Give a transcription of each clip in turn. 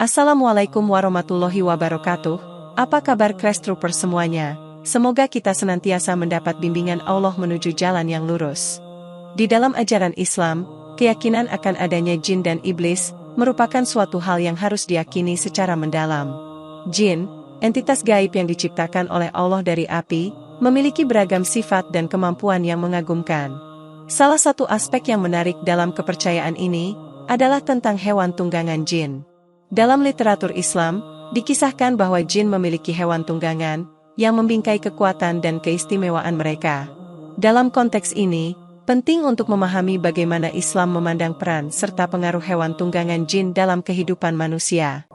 Assalamualaikum warahmatullahi wabarakatuh. Apa kabar Crash Troopers semuanya? Semoga kita senantiasa mendapat bimbingan Allah menuju jalan yang lurus. Di dalam ajaran Islam, keyakinan akan adanya jin dan iblis merupakan suatu hal yang harus diyakini secara mendalam. Jin, entitas gaib yang diciptakan oleh Allah dari api, memiliki beragam sifat dan kemampuan yang mengagumkan. Salah satu aspek yang menarik dalam kepercayaan ini adalah tentang hewan tunggangan jin. Dalam literatur Islam, dikisahkan bahwa jin memiliki hewan tunggangan yang membingkai kekuatan dan keistimewaan mereka. Dalam konteks ini, penting untuk memahami bagaimana Islam memandang peran serta pengaruh hewan tunggangan jin dalam kehidupan manusia.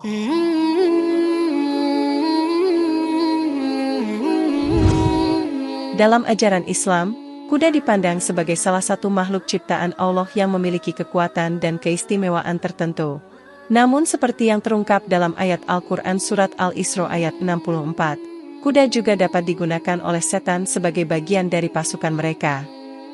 Dalam ajaran Islam, kuda dipandang sebagai salah satu makhluk ciptaan Allah yang memiliki kekuatan dan keistimewaan tertentu. Namun seperti yang terungkap dalam ayat Al-Quran Surat Al-Isra ayat 64, kuda juga dapat digunakan oleh setan sebagai bagian dari pasukan mereka.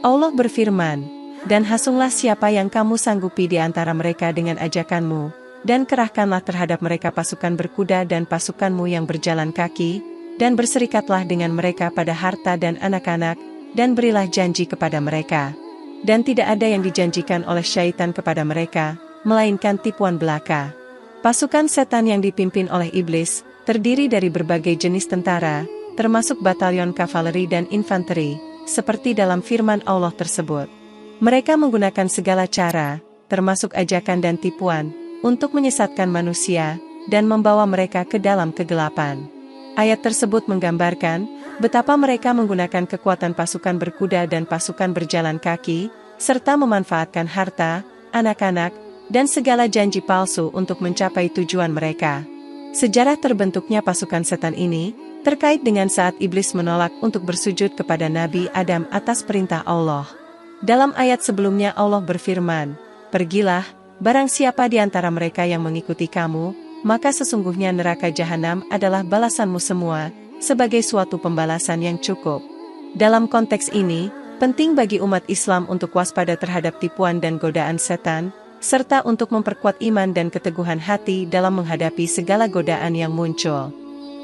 Allah berfirman, "Dan hasunglah siapa yang kamu sanggupi di antara mereka dengan ajakanmu, dan kerahkanlah terhadap mereka pasukan berkuda dan pasukanmu yang berjalan kaki, dan berserikatlah dengan mereka pada harta dan anak-anak, dan berilah janji kepada mereka. Dan tidak ada yang dijanjikan oleh syaitan kepada mereka, melainkan tipuan belaka." Pasukan setan yang dipimpin oleh iblis, terdiri dari berbagai jenis tentara, termasuk batalion kavaleri dan infanteri, seperti dalam firman Allah tersebut. Mereka menggunakan segala cara, termasuk ajakan dan tipuan, untuk menyesatkan manusia, dan membawa mereka ke dalam kegelapan. Ayat tersebut menggambarkan betapa mereka menggunakan kekuatan pasukan berkuda dan pasukan berjalan kaki, serta memanfaatkan harta, anak-anak, dan segala janji palsu untuk mencapai tujuan mereka. Sejarah terbentuknya pasukan setan ini terkait dengan saat iblis menolak untuk bersujud kepada Nabi Adam atas perintah Allah. Dalam ayat sebelumnya Allah berfirman, "Pergilah, barang siapa di antara mereka yang mengikuti kamu, maka sesungguhnya neraka jahanam adalah balasanmu semua, sebagai suatu pembalasan yang cukup." Dalam konteks ini, penting bagi umat Islam untuk waspada terhadap tipuan dan godaan setan, serta untuk memperkuat iman dan keteguhan hati dalam menghadapi segala godaan yang muncul.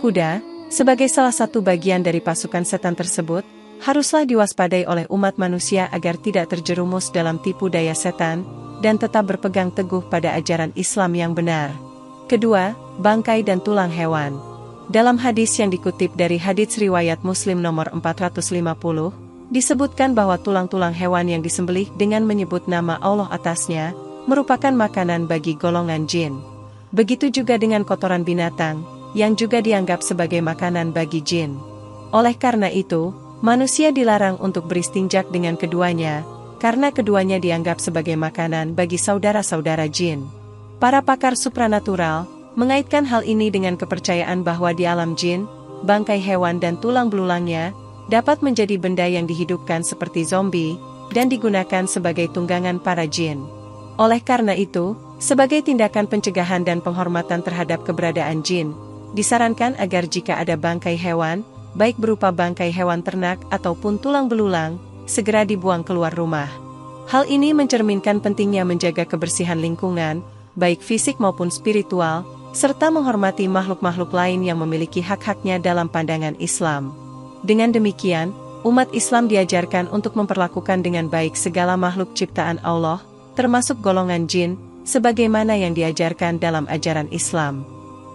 Kuda, sebagai salah satu bagian dari pasukan setan tersebut, haruslah diwaspadai oleh umat manusia agar tidak terjerumus dalam tipu daya setan, dan tetap berpegang teguh pada ajaran Islam yang benar. Kedua, bangkai dan tulang hewan. Dalam hadis yang dikutip dari hadits riwayat Muslim nomor 450, disebutkan bahwa tulang-tulang hewan yang disembelih dengan menyebut nama Allah atasnya, merupakan makanan bagi golongan jin. Begitu juga dengan kotoran binatang, yang juga dianggap sebagai makanan bagi jin. Oleh karena itu, manusia dilarang untuk beristinjak dengan keduanya, karena keduanya dianggap sebagai makanan bagi saudara-saudara jin. Para pakar supranatural mengaitkan hal ini dengan kepercayaan bahwa di alam jin, bangkai hewan dan tulang belulangnya dapat menjadi benda yang dihidupkan seperti zombie, dan digunakan sebagai tunggangan para jin. Oleh karena itu, sebagai tindakan pencegahan dan penghormatan terhadap keberadaan jin, disarankan agar jika ada bangkai hewan, baik berupa bangkai hewan ternak ataupun tulang belulang, segera dibuang keluar rumah. Hal ini mencerminkan pentingnya menjaga kebersihan lingkungan, baik fisik maupun spiritual, serta menghormati makhluk-makhluk lain yang memiliki hak-haknya dalam pandangan Islam. Dengan demikian, umat Islam diajarkan untuk memperlakukan dengan baik segala makhluk ciptaan Allah, termasuk golongan jin, sebagaimana yang diajarkan dalam ajaran Islam.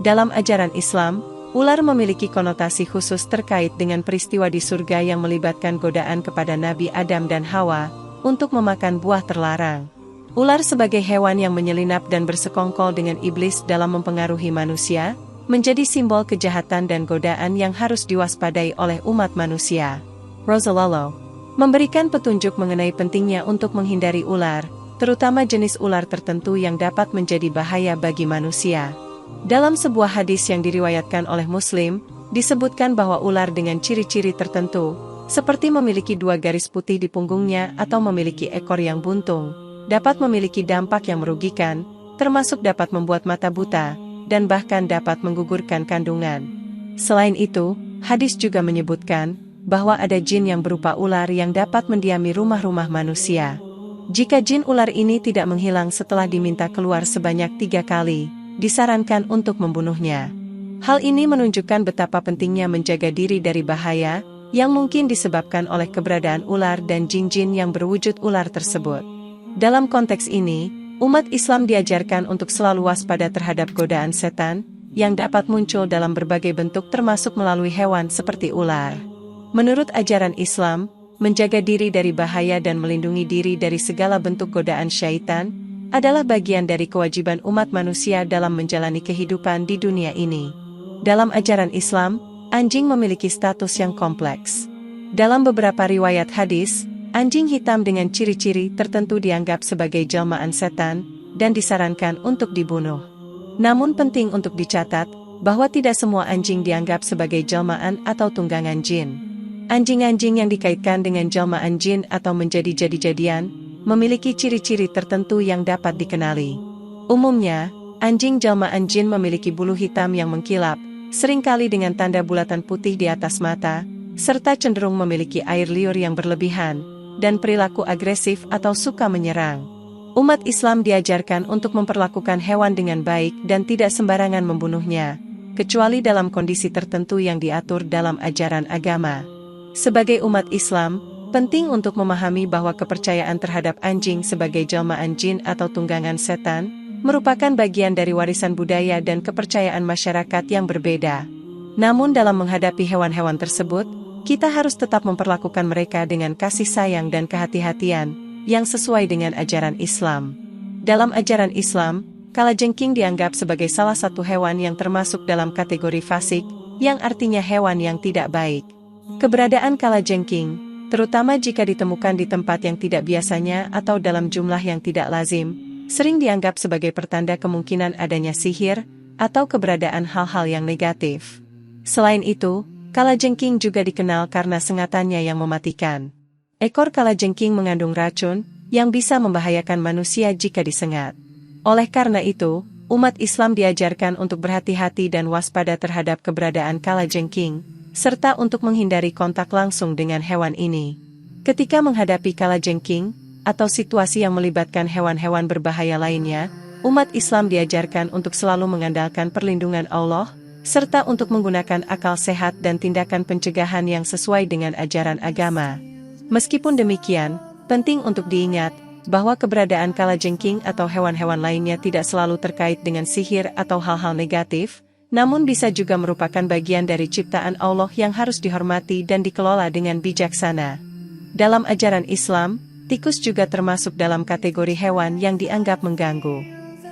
Dalam ajaran Islam, ular memiliki konotasi khusus terkait dengan peristiwa di surga yang melibatkan godaan kepada Nabi Adam dan Hawa untuk memakan buah terlarang. Ular sebagai hewan yang menyelinap dan bersekongkol dengan iblis dalam mempengaruhi manusia, menjadi simbol kejahatan dan godaan yang harus diwaspadai oleh umat manusia. Rasulullah memberikan petunjuk mengenai pentingnya untuk menghindari ular, terutama jenis ular tertentu yang dapat menjadi bahaya bagi manusia. Dalam sebuah hadis yang diriwayatkan oleh Muslim, disebutkan bahwa ular dengan ciri-ciri tertentu, seperti memiliki 2 garis putih di punggungnya atau memiliki ekor yang buntung, dapat memiliki dampak yang merugikan, termasuk dapat membuat mata buta, dan bahkan dapat menggugurkan kandungan. Selain itu, hadis juga menyebutkan bahwa ada jin yang berupa ular yang dapat mendiami rumah-rumah manusia. Jika jin ular ini tidak menghilang setelah diminta keluar sebanyak 3 kali, disarankan untuk membunuhnya. Hal ini menunjukkan betapa pentingnya menjaga diri dari bahaya yang mungkin disebabkan oleh keberadaan ular dan jin-jin yang berwujud ular tersebut. Dalam konteks ini, umat Islam diajarkan untuk selalu waspada terhadap godaan setan yang dapat muncul dalam berbagai bentuk termasuk melalui hewan seperti ular. Menurut ajaran Islam, menjaga diri dari bahaya dan melindungi diri dari segala bentuk godaan syaitan adalah bagian dari kewajiban umat manusia dalam menjalani kehidupan di dunia ini. Dalam ajaran Islam, anjing memiliki status yang kompleks. Dalam beberapa riwayat hadis, anjing hitam dengan ciri-ciri tertentu dianggap sebagai jelmaan setan dan disarankan untuk dibunuh. Namun penting untuk dicatat bahwa tidak semua anjing dianggap sebagai jelmaan atau tunggangan jin. Anjing-anjing yang dikaitkan dengan jelmaan jin atau menjadi jadi-jadian memiliki ciri-ciri tertentu yang dapat dikenali. Umumnya, anjing jelmaan jin memiliki bulu hitam yang mengkilap, seringkali dengan tanda bulatan putih di atas mata, serta cenderung memiliki air liur yang berlebihan, dan perilaku agresif atau suka menyerang. Umat Islam diajarkan untuk memperlakukan hewan dengan baik dan tidak sembarangan membunuhnya, kecuali dalam kondisi tertentu yang diatur dalam ajaran agama. Sebagai umat Islam, penting untuk memahami bahwa kepercayaan terhadap anjing sebagai jelmaan jin atau tunggangan setan merupakan bagian dari warisan budaya dan kepercayaan masyarakat yang berbeda. Namun dalam menghadapi hewan-hewan tersebut, kita harus tetap memperlakukan mereka dengan kasih sayang dan kehati-hatian yang sesuai dengan ajaran Islam. Dalam ajaran Islam, kalajengking dianggap sebagai salah satu hewan yang termasuk dalam kategori fasik, yang artinya hewan yang tidak baik. Keberadaan kalajengking, terutama jika ditemukan di tempat yang tidak biasanya atau dalam jumlah yang tidak lazim, sering dianggap sebagai pertanda kemungkinan adanya sihir atau keberadaan hal-hal yang negatif. Selain itu, kalajengking juga dikenal karena sengatannya yang mematikan. Ekor kalajengking mengandung racun yang bisa membahayakan manusia jika disengat. Oleh karena itu, umat Islam diajarkan untuk berhati-hati dan waspada terhadap keberadaan kalajengking, serta untuk menghindari kontak langsung dengan hewan ini. Ketika menghadapi kalajengking atau situasi yang melibatkan hewan-hewan berbahaya lainnya, umat Islam diajarkan untuk selalu mengandalkan perlindungan Allah, serta untuk menggunakan akal sehat dan tindakan pencegahan yang sesuai dengan ajaran agama. Meskipun demikian, penting untuk diingat bahwa keberadaan kalajengking atau hewan-hewan lainnya tidak selalu terkait dengan sihir atau hal-hal negatif, namun bisa juga merupakan bagian dari ciptaan Allah yang harus dihormati dan dikelola dengan bijaksana. Dalam ajaran Islam, tikus juga termasuk dalam kategori hewan yang dianggap mengganggu.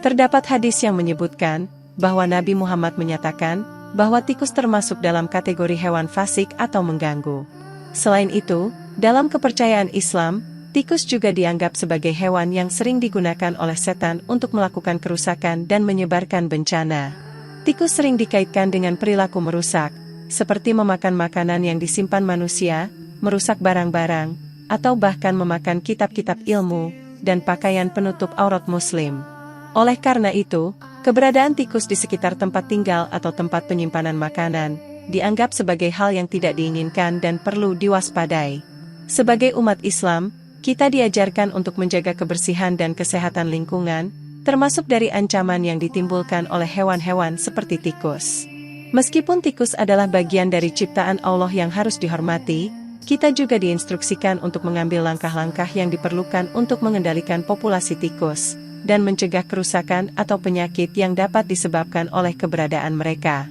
Terdapat hadis yang menyebutkan bahwa Nabi Muhammad menyatakan bahwa tikus termasuk dalam kategori hewan fasik atau mengganggu. Selain itu, dalam kepercayaan Islam, tikus juga dianggap sebagai hewan yang sering digunakan oleh setan untuk melakukan kerusakan dan menyebarkan bencana. Tikus sering dikaitkan dengan perilaku merusak, seperti memakan makanan yang disimpan manusia, merusak barang-barang, atau bahkan memakan kitab-kitab ilmu dan pakaian penutup aurat muslim. Oleh karena itu, keberadaan tikus di sekitar tempat tinggal atau tempat penyimpanan makanan dianggap sebagai hal yang tidak diinginkan dan perlu diwaspadai. Sebagai umat Islam, kita diajarkan untuk menjaga kebersihan dan kesehatan lingkungan, termasuk dari ancaman yang ditimbulkan oleh hewan-hewan seperti tikus. Meskipun tikus adalah bagian dari ciptaan Allah yang harus dihormati, kita juga diinstruksikan untuk mengambil langkah-langkah yang diperlukan untuk mengendalikan populasi tikus dan mencegah kerusakan atau penyakit yang dapat disebabkan oleh keberadaan mereka.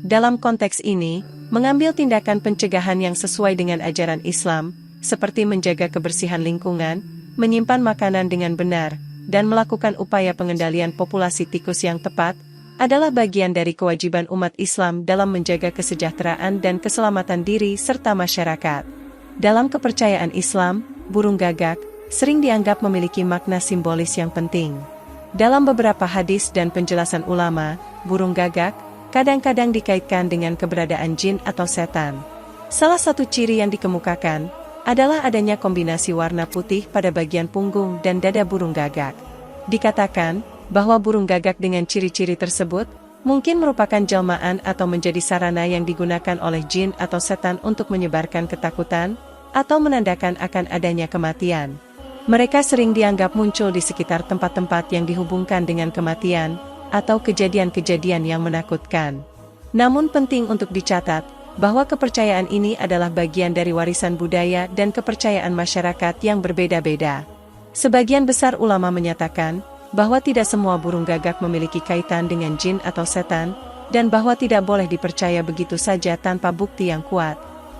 Dalam konteks ini, mengambil tindakan pencegahan yang sesuai dengan ajaran Islam, seperti menjaga kebersihan lingkungan, menyimpan makanan dengan benar, dan melakukan upaya pengendalian populasi tikus yang tepat, adalah bagian dari kewajiban umat Islam dalam menjaga kesejahteraan dan keselamatan diri serta masyarakat. Dalam kepercayaan Islam, burung gagak sering dianggap memiliki makna simbolis yang penting. Dalam beberapa hadis dan penjelasan ulama, burung gagak kadang-kadang dikaitkan dengan keberadaan jin atau setan. Salah satu ciri yang dikemukakan adalah adanya kombinasi warna putih pada bagian punggung dan dada burung gagak. Dikatakan bahwa burung gagak dengan ciri-ciri tersebut mungkin merupakan jelmaan atau menjadi sarana yang digunakan oleh jin atau setan untuk menyebarkan ketakutan atau menandakan akan adanya kematian. Mereka sering dianggap muncul di sekitar tempat-tempat yang dihubungkan dengan kematian, atau kejadian-kejadian yang menakutkan. Namun penting untuk dicatat, bahwa kepercayaan ini adalah bagian dari warisan budaya dan kepercayaan masyarakat yang berbeda-beda. Sebagian besar ulama menyatakan, bahwa tidak semua burung gagak memiliki kaitan dengan jin atau setan, dan bahwa tidak boleh dipercaya begitu saja tanpa bukti yang kuat.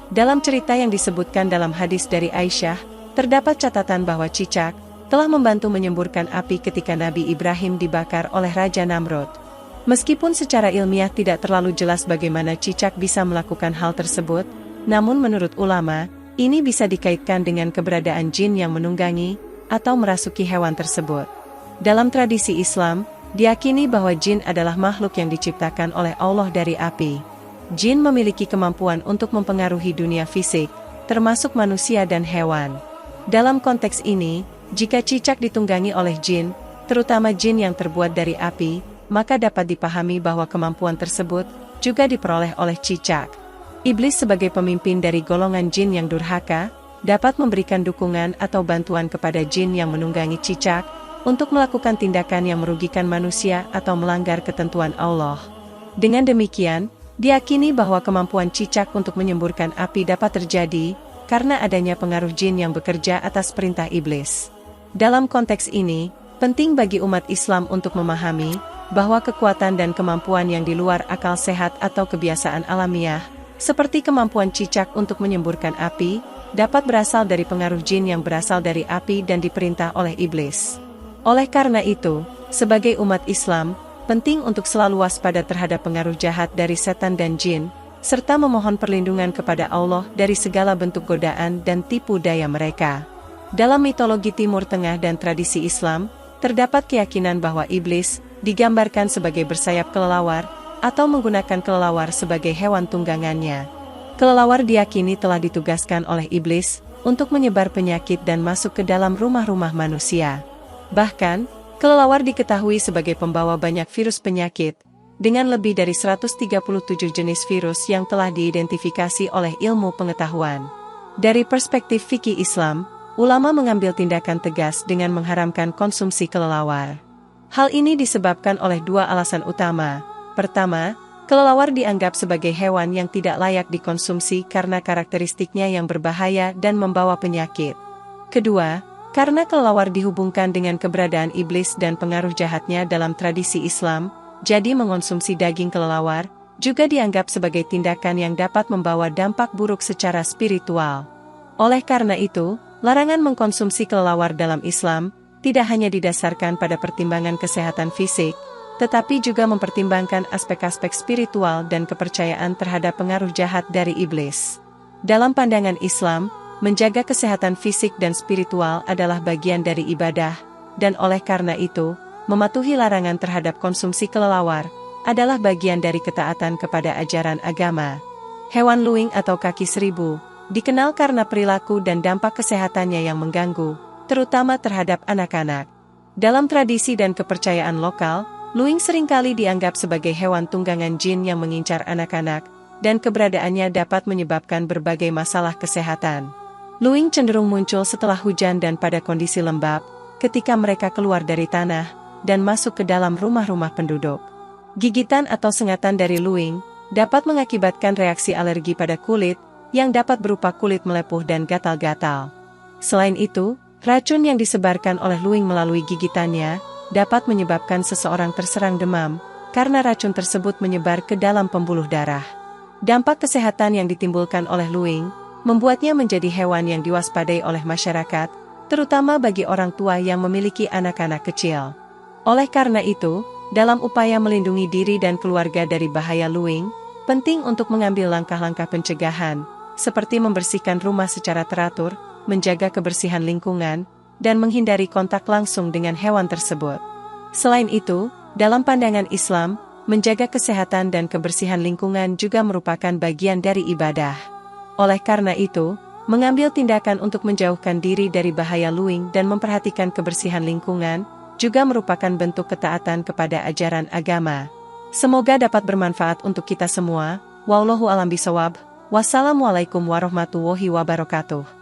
Dalam cerita yang disebutkan dalam hadis dari Aisyah, terdapat catatan bahwa cicak telah membantu menyemburkan api ketika Nabi Ibrahim dibakar oleh Raja Namrud. Meskipun secara ilmiah tidak terlalu jelas bagaimana cicak bisa melakukan hal tersebut, namun menurut ulama, ini bisa dikaitkan dengan keberadaan jin yang menunggangi atau merasuki hewan tersebut. Dalam tradisi Islam, diyakini bahwa jin adalah makhluk yang diciptakan oleh Allah dari api. Jin memiliki kemampuan untuk mempengaruhi dunia fisik, termasuk manusia dan hewan. Dalam konteks ini, jika cicak ditunggangi oleh jin, terutama jin yang terbuat dari api, maka dapat dipahami bahwa kemampuan tersebut juga diperoleh oleh cicak. Iblis sebagai pemimpin dari golongan jin yang durhaka, dapat memberikan dukungan atau bantuan kepada jin yang menunggangi cicak, untuk melakukan tindakan yang merugikan manusia atau melanggar ketentuan Allah. Dengan demikian, diyakini bahwa kemampuan cicak untuk menyemburkan api dapat terjadi, karena adanya pengaruh jin yang bekerja atas perintah iblis. Dalam konteks ini, penting bagi umat Islam untuk memahami, bahwa kekuatan dan kemampuan yang di luar akal sehat atau kebiasaan alamiah, seperti kemampuan cicak untuk menyemburkan api, dapat berasal dari pengaruh jin yang berasal dari api dan diperintah oleh iblis. Oleh karena itu, sebagai umat Islam, penting untuk selalu waspada terhadap pengaruh jahat dari setan dan jin, serta memohon perlindungan kepada Allah dari segala bentuk godaan dan tipu daya mereka. Dalam mitologi Timur Tengah dan tradisi Islam, terdapat keyakinan bahwa iblis digambarkan sebagai bersayap kelelawar, atau menggunakan kelelawar sebagai hewan tunggangannya. Kelelawar diyakini telah ditugaskan oleh iblis, untuk menyebar penyakit dan masuk ke dalam rumah-rumah manusia. Bahkan, kelelawar diketahui sebagai pembawa banyak virus penyakit, dengan lebih dari 137 jenis virus yang telah diidentifikasi oleh ilmu pengetahuan. Dari perspektif fikih Islam, ulama mengambil tindakan tegas dengan mengharamkan konsumsi kelelawar. Hal ini disebabkan oleh dua alasan utama. Pertama, kelelawar dianggap sebagai hewan yang tidak layak dikonsumsi karena karakteristiknya yang berbahaya dan membawa penyakit. Kedua, karena kelelawar dihubungkan dengan keberadaan iblis dan pengaruh jahatnya dalam tradisi Islam, jadi mengonsumsi daging kelelawar juga dianggap sebagai tindakan yang dapat membawa dampak buruk secara spiritual. Oleh karena itu, larangan mengkonsumsi kelelawar dalam Islam tidak hanya didasarkan pada pertimbangan kesehatan fisik, tetapi juga mempertimbangkan aspek-aspek spiritual dan kepercayaan terhadap pengaruh jahat dari iblis. Dalam pandangan Islam, menjaga kesehatan fisik dan spiritual adalah bagian dari ibadah, dan oleh karena itu, mematuhi larangan terhadap konsumsi kelelawar adalah bagian dari ketaatan kepada ajaran agama. Hewan luwing atau kaki seribu dikenal karena perilaku dan dampak kesehatannya yang mengganggu, terutama terhadap anak-anak. Dalam tradisi dan kepercayaan lokal, luwing seringkali dianggap sebagai hewan tunggangan jin yang mengincar anak-anak, dan keberadaannya dapat menyebabkan berbagai masalah kesehatan. Luwing cenderung muncul setelah hujan dan pada kondisi lembab, ketika mereka keluar dari tanah, dan masuk ke dalam rumah-rumah penduduk. Gigitan atau sengatan dari luwing dapat mengakibatkan reaksi alergi pada kulit, yang dapat berupa kulit melepuh dan gatal-gatal. Selain itu, racun yang disebarkan oleh luwing melalui gigitannya dapat menyebabkan seseorang terserang demam, karena racun tersebut menyebar ke dalam pembuluh darah. Dampak kesehatan yang ditimbulkan oleh luwing membuatnya menjadi hewan yang diwaspadai oleh masyarakat, terutama bagi orang tua yang memiliki anak-anak kecil. Oleh karena itu, dalam upaya melindungi diri dan keluarga dari bahaya luwing, penting untuk mengambil langkah-langkah pencegahan, seperti membersihkan rumah secara teratur, menjaga kebersihan lingkungan, dan menghindari kontak langsung dengan hewan tersebut. Selain itu, dalam pandangan Islam, menjaga kesehatan dan kebersihan lingkungan juga merupakan bagian dari ibadah. Oleh karena itu, mengambil tindakan untuk menjauhkan diri dari bahaya luwing dan memperhatikan kebersihan lingkungan, juga merupakan bentuk ketaatan kepada ajaran agama. Semoga dapat bermanfaat untuk kita semua. Wallahu a'lam bishawab. Wassalamualaikum warahmatullahi wabarakatuh.